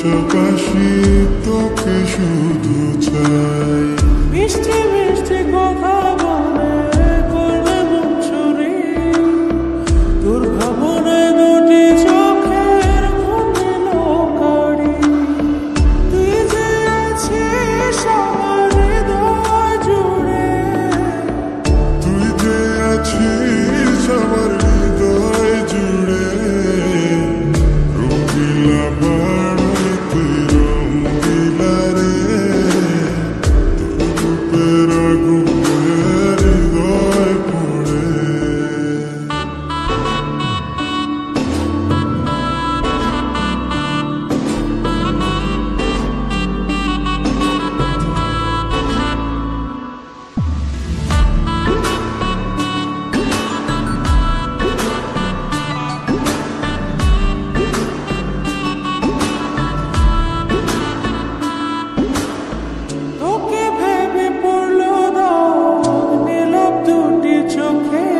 পাশাপাশি তোকে শুধু চাই। মিষ্টি মিষ্টি কথা বলে করবে মন চুরি, তোর ভাবনায় দুটি চোখের ঘুমিল কারি। তুই যে আছিস আমার হৃদয় জুড়ে, তুই যে আছিস আমার হৃদয় জুড়ে, রঙিলা বাড়াই তুই রঙিলা রে, তোর রূপের আগুনে হৃদয় পড়ে। তোকে ভেবে পড়লো দাগ নীলাভ দুটি চোখে,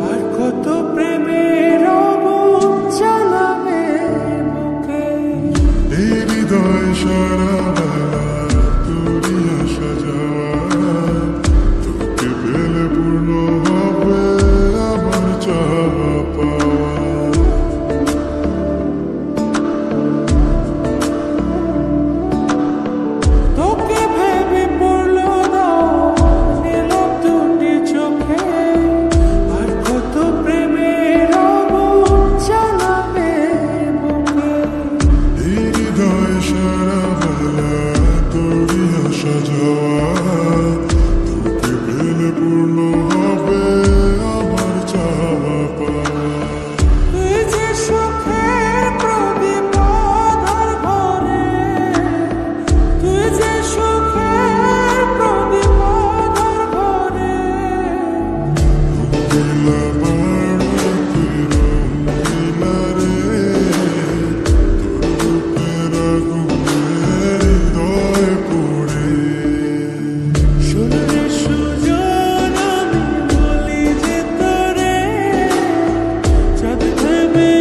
আর কত প্রেমের আগুন জ্বালাবে বুকে। এই হৃদয় সারা বেলা তোরই আসা যাওয়া, তোকে পেলে পূর্ণ হবে আমার চাওয়া পাওয়া। তোকে ভেবে পড়লো দাগ নীলাভ দুটি চোখে, আর কত প্রেমের আগুন জ্বালাবে বুকে। এই হৃদয় সারা বেলা তোরই আসা যাওয়া, তোকে পেলে পূর্ণ হবে আমার চাওয়া পাওয়া। তুই যে সুখের প্রদীপ আঁধার ঘরে, তুই যে সুখের প্রদীপ আঁধার ঘরে। রঙিলা বাড়াই তুই রঙিলা রে, তোর রূপের আগুনে হৃদয় পড়ে। শোনরে সুজন আমি বলি যে তোরে, চাঁদ ভেবে